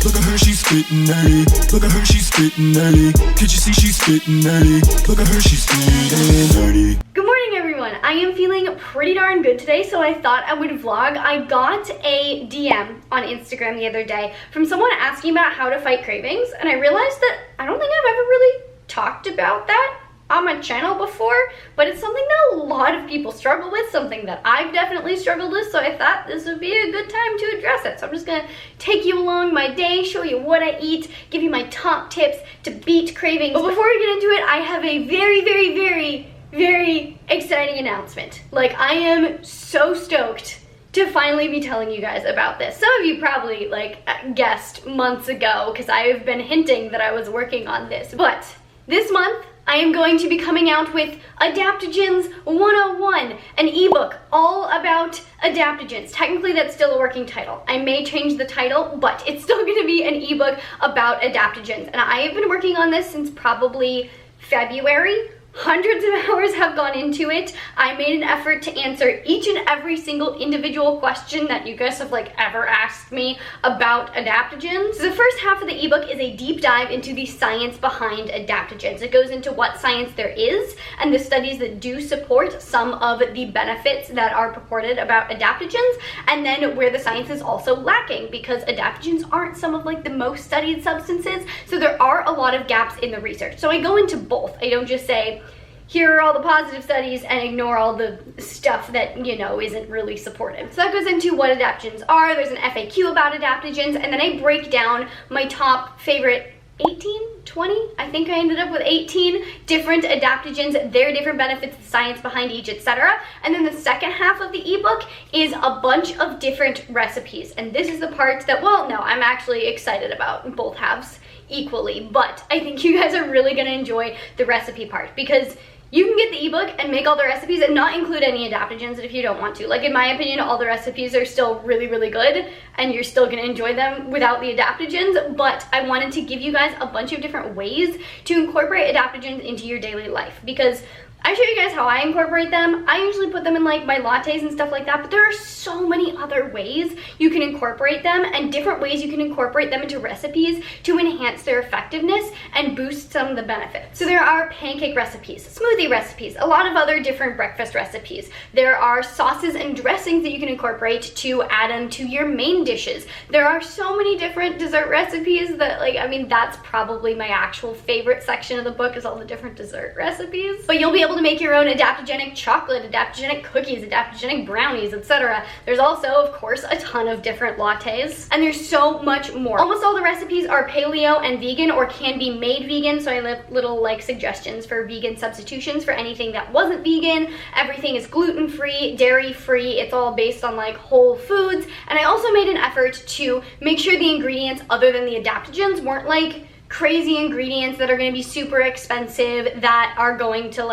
Look at her, she's spittin' nerdy. Look at her, she's spittin' nerdy. Can't you see she's spittin' nerdy? Look at her, she's spittin' nerdy. Good morning, everyone. I am feeling pretty darn good today, so I thought I would vlog. I got a DM on Instagram the other day from someone asking about how to fight cravings, and I realized that I don't think I've ever really talked about that on my channel before, but it's something that a lot of people struggle with, something that I've definitely struggled with, so I thought this would be a good time to address it. So I'm just gonna take you along my day, show you what I eat, give you my top tips to beat cravings. But before we get into it, I have a very exciting announcement. Like, I am so stoked to finally be telling you guys about this. Some of you probably guessed months ago because I have been hinting that I was working on this, but this month I am going to be coming out with Adaptogens 101, an ebook all about adaptogens. Technically, that's still a working title. I may change the title, but it's still gonna be an ebook about adaptogens. And I have been working on this since probably February. Hundreds of hours have gone into it. I made an effort to answer each and every single individual question that you guys have ever asked me about adaptogens. So the first half of the ebook is a deep dive into the science behind adaptogens. It goes into what science there is and the studies that do support some of the benefits that are purported about adaptogens, and then where the science is also lacking because adaptogens aren't some of the most studied substances, so there are a lot of gaps in the research. So I go into both. I don't just say, here are all the positive studies and ignore all the stuff that, isn't really supportive. So that goes into what adaptogens are. There's an FAQ about adaptogens, and then I break down my top favorite 20, I think I ended up with 18 different adaptogens, their different benefits, the science behind each, etc. And then the second half of the ebook is a bunch of different recipes. And this is the part that, well, no, I'm actually excited about both halves equally, but I think you guys are really gonna enjoy the recipe part because you can get the ebook and make all the recipes and not include any adaptogens if you don't want to. In my opinion, all the recipes are still really good and you're still gonna enjoy them without the adaptogens, but I wanted to give you guys a bunch of different ways to incorporate adaptogens into your daily life because I show you guys how I incorporate them. I usually put them in my lattes and stuff like that, but there are so many other ways you can incorporate them and different ways you can incorporate them into recipes to enhance their effectiveness and boost some of the benefits. So there are pancake recipes, smoothie recipes, a lot of other different breakfast recipes. There are sauces and dressings that you can incorporate to add them to your main dishes. There are so many different dessert recipes that that's probably my actual favorite section of the book is all the different dessert recipes. But you'll be able to make your own adaptogenic chocolate, adaptogenic cookies, adaptogenic brownies, etc. There's also, of course, a ton of different lattes, and there's so much more. Almost all the recipes are paleo and vegan or can be made vegan, so I left little suggestions for vegan substitutions for anything that wasn't vegan. Everything is gluten-free, dairy-free. It's all based on whole foods, and I also made an effort to make sure the ingredients other than the adaptogens weren't crazy ingredients that are going to be super expensive that are going to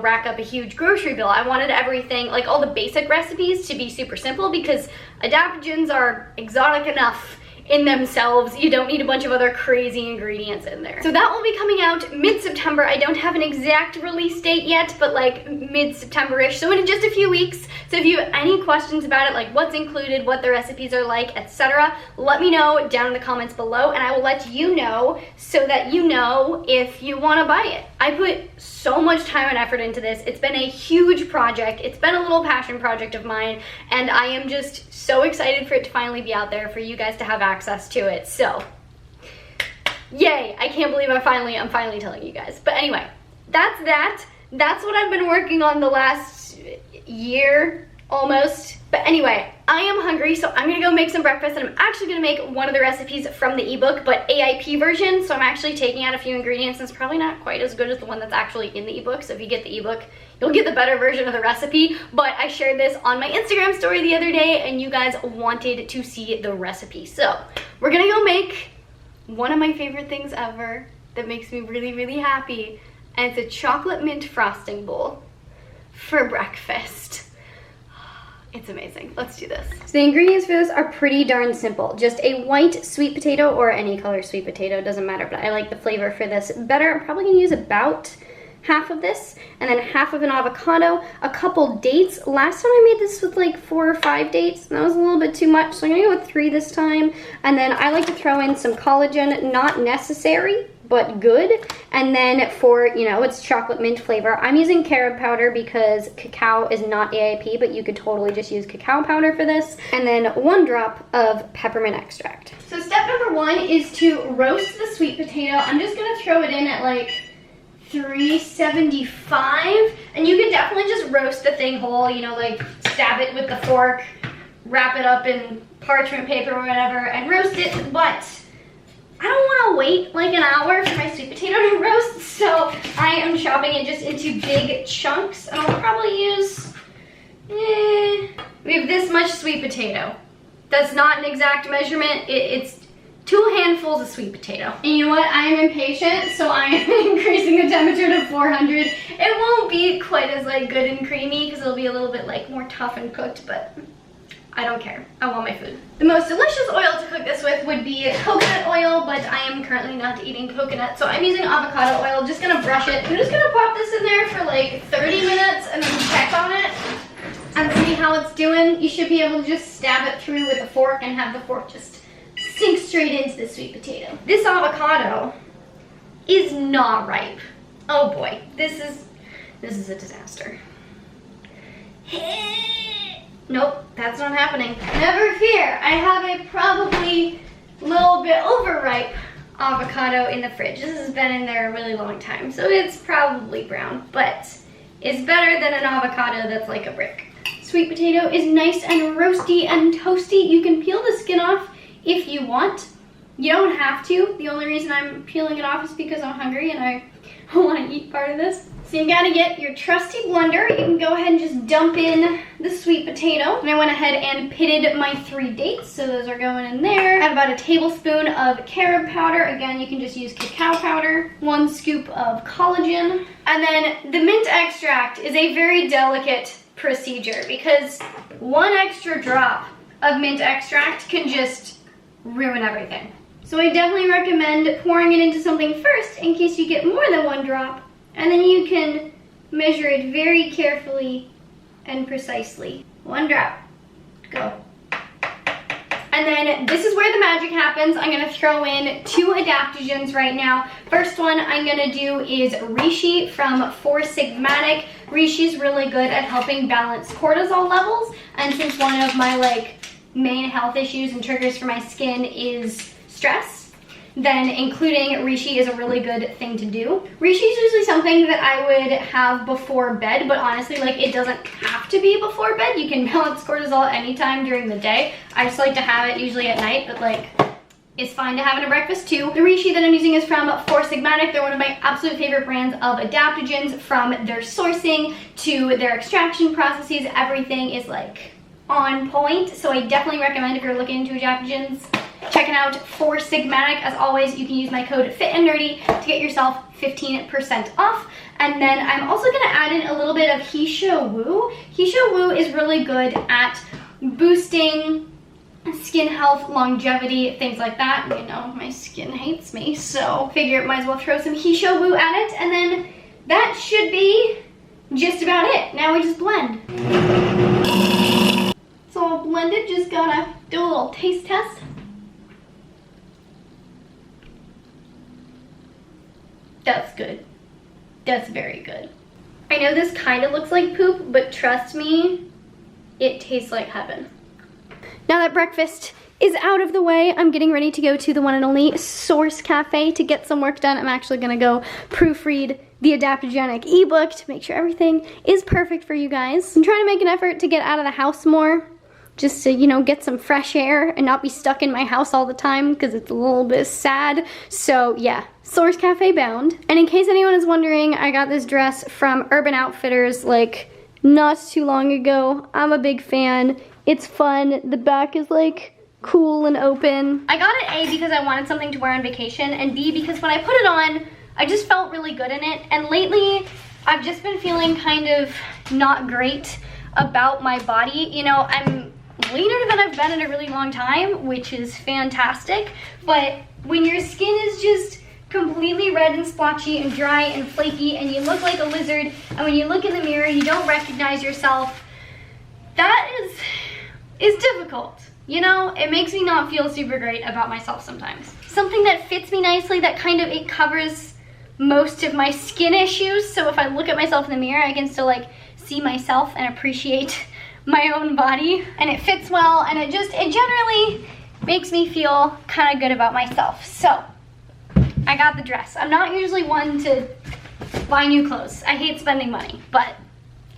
rack up a huge grocery bill. I wanted everything, all the basic recipes to be super simple because adaptogens are exotic enough in themselves. You don't need a bunch of other crazy ingredients in there. So that will be coming out mid-September. I don't have an exact release date yet, but mid-September-ish, so in just a few weeks. So if you have any questions about it, what's included, what the recipes are etc., let me know down in the comments below and I will let you know so that you know if you want to buy it. I put so much time and effort into this. It's been a huge project. It's been a little passion project of mine, and I am just so excited for it to finally be out there for you guys to have access to it. So, yay! I can't believe I'm finally telling you guys. But anyway, that's that. That's what I've been working on the last year almost. But anyway, I am hungry, so I'm gonna go make some breakfast, and I'm actually gonna make one of the recipes from the ebook, but AIP version, so I'm actually taking out a few ingredients, and it's probably not quite as good as the one that's actually in the ebook, so if you get the ebook, you'll get the better version of the recipe. But I shared this on my Instagram story the other day, and you guys wanted to see the recipe. So we're gonna go make one of my favorite things ever that makes me really happy, and it's a chocolate mint frosting bowl for breakfast. It's amazing. Let's do this. So the ingredients for this are pretty darn simple. Just a white sweet potato or any color sweet potato, doesn't matter, but I like the flavor for this better. I'm probably gonna use about half of this, and then half of an avocado, a couple dates. Last time I made this with like 4 or 5 dates, and that was a little bit too much, so I'm gonna go with 3 this time. And then I like to throw in some collagen, not necessary, but good. And then for, you know, it's chocolate mint flavor, I'm using carob powder because cacao is not AIP, but you could totally just use cacao powder for this. And then 1 drop of peppermint extract. So step number 1 is to roast the sweet potato. I'm just gonna throw it in at like 375, and you can definitely just roast the thing whole, you know, like stab it with the fork, wrap it up in parchment paper or whatever, and roast it. But I don't want to wait like an hour for my sweet potato to roast, so I am chopping it just into big chunks, and I'll probably use, we have this much sweet potato. That's not an exact measurement, it's 2 handfuls of sweet potato. And you know what, I am impatient, so I am increasing the temperature to 400. It won't be quite as like good and creamy, because it'll be a little bit like more tough and cooked, but I don't care. I want my food. The most delicious oil to cook this with would be coconut oil, but I am currently not eating coconut, so I'm using avocado oil. Just gonna brush it. I'm just gonna pop this in there for like 30 minutes and then check on it and see how it's doing. You should be able to just stab it through with a fork and have the fork just sink straight into the sweet potato. This avocado is not ripe. Oh boy, this is a disaster. Nope, that's not happening. Never fear, I have a probably little bit overripe avocado in the fridge. This has been in there a really long time, so it's probably brown, but it's better than an avocado that's like a brick. Sweet potato is nice and roasty and toasty. You can peel the skin off if you want. You don't have to. The only reason I'm peeling it off is because I'm hungry and I want to eat part of this. So you gotta get your trusty blender. You can go ahead and just dump in the sweet potato. And I went ahead and pitted my 3 dates, so those are going in there. I have about a tablespoon of carob powder. Again, you can just use cacao powder. 1 scoop of collagen. And then the mint extract is a very delicate procedure because 1 extra drop of mint extract can just ruin everything. So I definitely recommend pouring it into something first in case you get more than 1 drop. And then you can measure it very carefully and precisely. 1 drop. Go. And then this is where the magic happens. I'm gonna throw in 2 adaptogens right now. First one I'm gonna do is reishi from SIGMATIC. Reishi is really good at helping balance cortisol levels. And since one of my main health issues and triggers for my skin is stress, then including reishi is a really good thing to do. Reishi is usually something that I would have before bed, but honestly, it doesn't have to be before bed. You can balance cortisol anytime during the day. I just like to have it usually at night, but it's fine to have it at breakfast too. The reishi that I'm using is from SIGMATIC. They're one of my absolute favorite brands of adaptogens. From their sourcing to their extraction processes, everything is on point. So I definitely recommend, if you're looking into adaptogens, checking out SIGMATIC. As always, you can use my code FITANDDIRTY to get yourself 15% off. And then I'm also gonna add in a little bit of Hisho Woo. Hisho Woo is really good at boosting skin health, longevity, things like that. You know, my skin hates me, so figure might as well throw some Hisho Woo at it. And then that should be just about it. Now we just blend. It's all blended, just gotta do a little taste test. That's good. That's very good. I know this kind of looks like poop, but trust me, it tastes like heaven. Now that breakfast is out of the way, I'm getting ready to go to the one and only Source Cafe to get some work done. I'm actually gonna go proofread the adaptogenic ebook to make sure everything is perfect for you guys. I'm trying to make an effort to get out of the house more, just to, you know, get some fresh air and not be stuck in my house all the time because it's a little bit sad. So yeah, Source Cafe bound. And in case anyone is wondering, I got this dress from Urban Outfitters not too long ago. I'm a big fan. It's fun. The back is cool and open. I got it A because I wanted something to wear on vacation, and B because when I put it on, I just felt really good in it. And lately, I've just been feeling kind of not great about my body. You know, I'm leaner than I've been in a really long time, which is fantastic. But when your skin is just completely red and splotchy and dry and flaky, and you look like a lizard, and when you look in the mirror, you don't recognize yourself. That is difficult. You know, it makes me not feel super great about myself sometimes. Something that fits me nicely, that kind of, it covers most of my skin issues, so if I look at myself in the mirror, I can still like see myself and appreciate my own body, and it fits well, and it generally makes me feel kind of good about myself. So I got the dress. I'm not usually one to buy new clothes. I hate spending money, but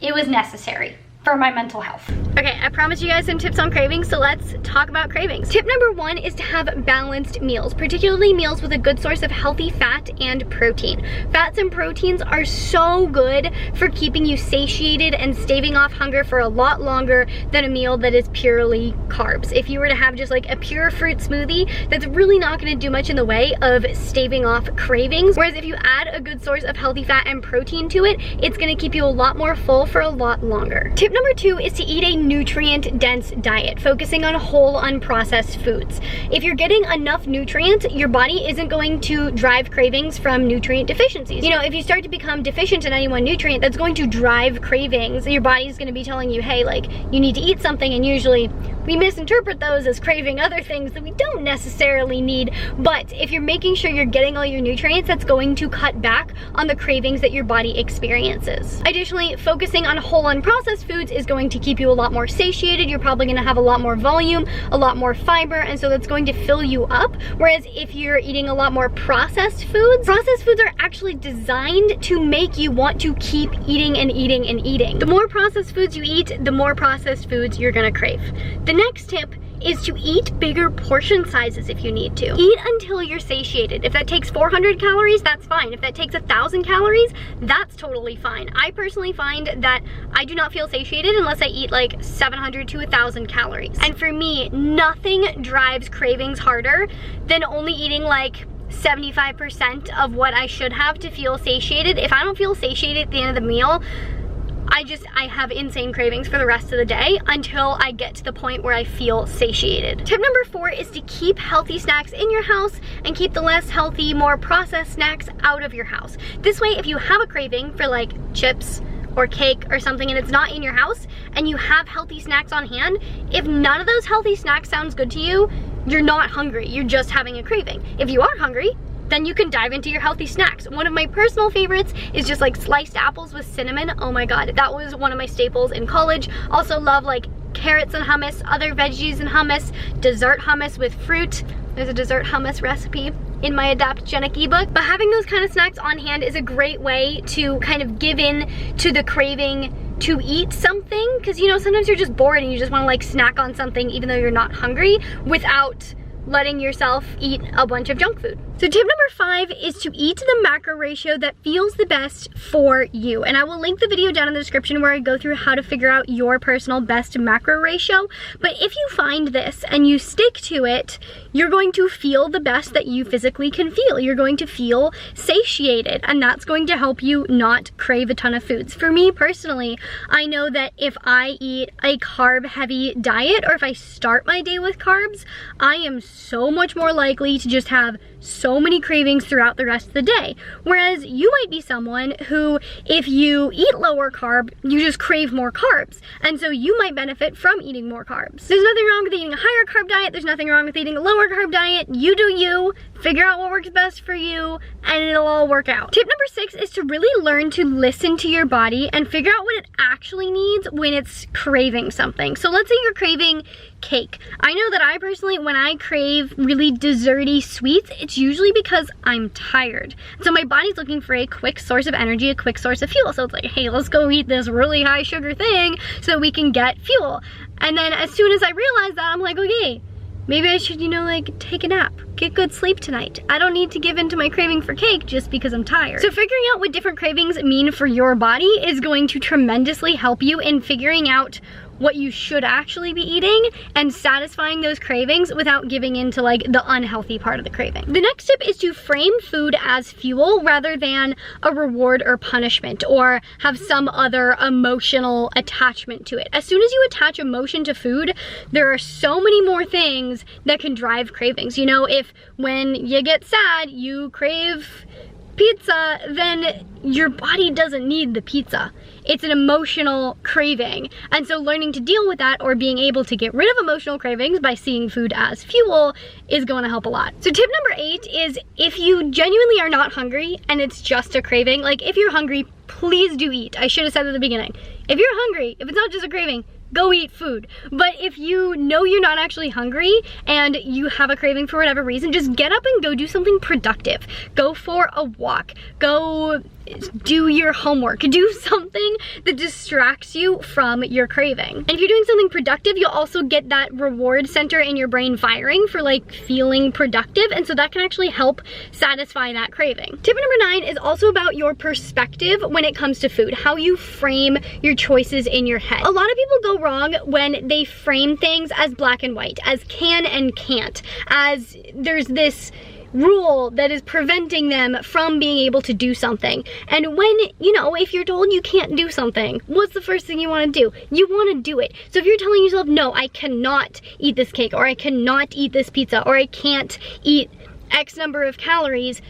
it was necessary for my mental health. Okay, I promised you guys some tips on cravings, so let's talk about cravings. Tip number 1 is to have balanced meals, particularly meals with a good source of healthy fat and protein. Fats and proteins are so good for keeping you satiated and staving off hunger for a lot longer than a meal that is purely carbs. If you were to have just like a pure fruit smoothie, that's really not gonna do much in the way of staving off cravings. Whereas if you add a good source of healthy fat and protein to it, it's gonna keep you a lot more full for a lot longer. Tip number 2 is to eat a nutrient-dense diet, focusing on whole, unprocessed foods. If you're getting enough nutrients, your body isn't going to drive cravings from nutrient deficiencies. You know, if you start to become deficient in any one nutrient, that's going to drive cravings. Your body's gonna be telling you, hey, like, you need to eat something, and usually we misinterpret those as craving other things that we don't necessarily need. But if you're making sure you're getting all your nutrients, that's going to cut back on the cravings that your body experiences. Additionally, focusing on whole, unprocessed foods is going to keep you a lot more satiated. You're probably gonna have a lot more volume, a lot more fiber, and so that's going to fill you up. Whereas if you're eating a lot more processed foods are actually designed to make you want to keep eating and eating and eating. The more processed foods you eat, the more processed foods you're gonna crave. The next tip is to eat bigger portion sizes if you need to. Eat until you're satiated. If that takes 400 calories, that's fine. If that takes 1,000 calories, that's totally fine. I personally find that I do not feel satiated unless I eat like 700 to 1,000 calories. And for me, nothing drives cravings harder than only eating like 75% of what I should have to feel satiated. If I don't feel satiated at the end of the meal, I have insane cravings for the rest of the day until I get to the point where I feel satiated. Tip number 4 is to keep healthy snacks in your house and keep the less healthy, more processed snacks out of your house. This way, if you have a craving for like chips or cake or something and it's not in your house and you have healthy snacks on hand, if none of those healthy snacks sounds good to you, you're not hungry, you're just having a craving. If you are hungry, then you can dive into your healthy snacks. One of my personal favorites is just like sliced apples with cinnamon. Oh my God, that was one of my staples in college. Also love like carrots and hummus, other veggies and hummus, dessert hummus with fruit. There's a dessert hummus recipe in my Adaptogenic ebook. But having those kind of snacks on hand is a great way to kind of give in to the craving to eat something. Because you know, sometimes you're just bored and you just want to like snack on something even though you're not hungry without letting yourself eat a bunch of junk food. So tip number 5 is to eat the macro ratio that feels the best for you. And I will link the video down in the description where I go through how to figure out your personal best macro ratio. But if you find this and you stick to it, you're going to feel the best that you physically can feel. You're going to feel satiated, and that's going to help you not crave a ton of foods. For me personally, I know that if I eat a carb-heavy diet, or if I start my day with carbs, I am so much more likely to just have so many cravings throughout the rest of the day. Whereas you might be someone who, if you eat lower carb, you just crave more carbs. And so you might benefit from eating more carbs. There's nothing wrong with eating a higher carb diet. There's nothing wrong with eating a lower carb diet. You do you. Figure out what works best for you, and it'll all work out. Tip number 6 is to really learn to listen to your body and figure out what it actually needs when it's craving something. So let's say you're craving cake. I know that I personally, when I crave really desserty sweets, it's usually because I'm tired. So my body's looking for a quick source of energy, a quick source of fuel. So it's like, hey, let's go eat this really high sugar thing so that we can get fuel. And then as soon as I realize that, I'm like, okay, maybe I should, you know, like take a nap, get good sleep tonight. I don't need to give in to my craving for cake just because I'm tired. So figuring out what different cravings mean for your body is going to tremendously help you in figuring out what you should actually be eating and satisfying those cravings without giving into like the unhealthy part of the craving. The next tip is to frame food as fuel rather than a reward or punishment, or have some other emotional attachment to it. As soon as you attach emotion to food, there are so many more things that can drive cravings. You know, if when you get sad, you crave pizza, then your body doesn't need the pizza. It's an emotional craving. And so learning to deal with that, or being able to get rid of emotional cravings by seeing food as fuel, is going to help a lot. So tip number 8 is, if you genuinely are not hungry and it's just a craving, like if you're hungry, please do eat. I should have said at the beginning. If you're hungry, if it's not just a craving, go eat food. But if you know you're not actually hungry and you have a craving for whatever reason, just get up and go do something productive. Go for a walk. Go do your homework. Do something that distracts you from your craving. And if you're doing something productive, you'll also get that reward center in your brain firing for like feeling productive, and so that can actually help satisfy that craving. Tip number 9 is also about your perspective when it comes to food, how you frame your choices in your head. A lot of people go wrong when they frame things as black and white, as can and can't, as there's this rule that is preventing them from being able to do something. And when, you know, if you're told you can't do something, what's the first thing you want to do? You want to do it. So if you're telling yourself, no, I cannot eat this cake, or I cannot eat this pizza, or I can't eat X number of calories,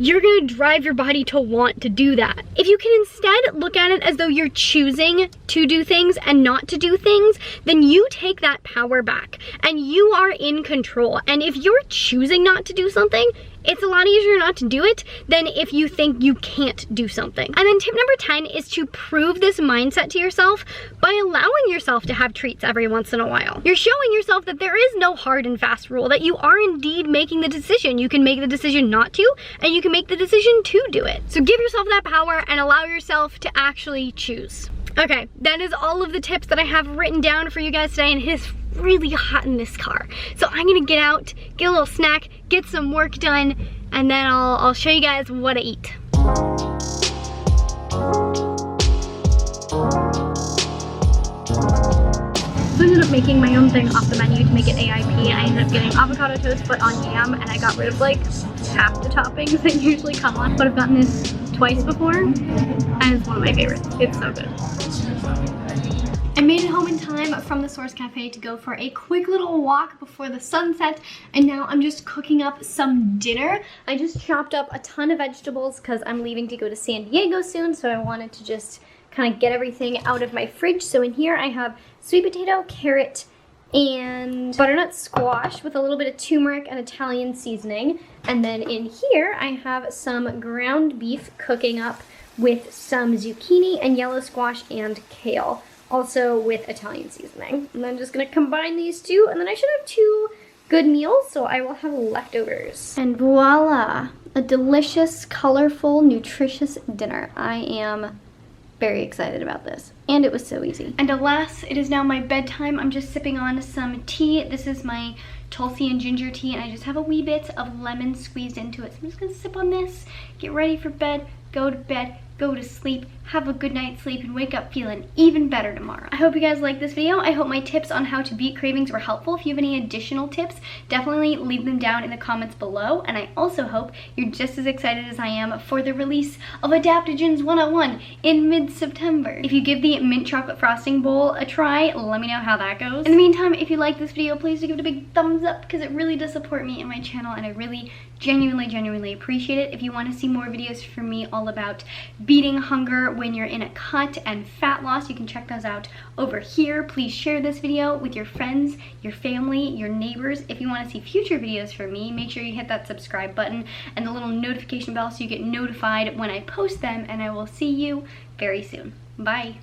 you're gonna drive your body to want to do that. If you can instead look at it as though you're choosing to do things and not to do things, then you take that power back and you are in control. And if you're choosing not to do something, it's a lot easier not to do it than if you think you can't do something. And then tip number 10 is to prove this mindset to yourself by allowing yourself to have treats every once in a while. You're showing yourself that there is no hard and fast rule, that you are indeed making the decision. You can make the decision not to, and you can make the decision to do it. So give yourself that power and allow yourself to actually choose. Okay, that is all of the tips that I have written down for you guys today, and it is really hot in this car. So I'm gonna get out, get a little snack, get some work done, and then I'll show you guys what I eat. So I ended up making my own thing off the menu to make it AIP. I ended up getting avocado toast but on yam, and I got rid of like half the toppings that usually come on. But I've gotten this twice before, and it's one of my favorites. It's so good. I made it home in time from the Source Cafe to go for a quick little walk before the sunset, and now I'm just cooking up some dinner. I just chopped up a ton of vegetables because I'm leaving to go to San Diego soon, so I wanted to just kind of get everything out of my fridge. So in here I have sweet potato, carrot, and butternut squash with a little bit of turmeric and Italian seasoning. And then in here I have some ground beef cooking up with some zucchini and yellow squash and kale, also with Italian seasoning. And I'm just gonna combine these two, and then I should have 2 good meals, so I will have leftovers. And voila, a delicious, colorful, nutritious dinner. I am very excited about this, and it was so easy. And alas, it is now my bedtime. I'm just sipping on some tea. This is my Tulsi and ginger tea, and I just have a wee bit of lemon squeezed into it. So I'm just gonna sip on this, get ready for bed, go to bed, go to sleep, have a good night's sleep, and wake up feeling even better tomorrow. I hope you guys liked this video. I hope my tips on how to beat cravings were helpful. If you have any additional tips, definitely leave them down in the comments below. And I also hope you're just as excited as I am for the release of Adaptogens 101 in mid-September. If you give the mint chocolate frosting bowl a try, let me know how that goes. In the meantime, if you like this video, please do give it a big thumbs up, because it really does support me and my channel, and I really genuinely appreciate it. If you want to see more videos from me all about beating hunger when you're in a cut and fat loss, you can check those out over here. Please share this video with your friends, your family, your neighbors. If you want to see future videos from me, make sure you hit that subscribe button and the little notification bell so you get notified when I post them, and I will see you very soon. Bye.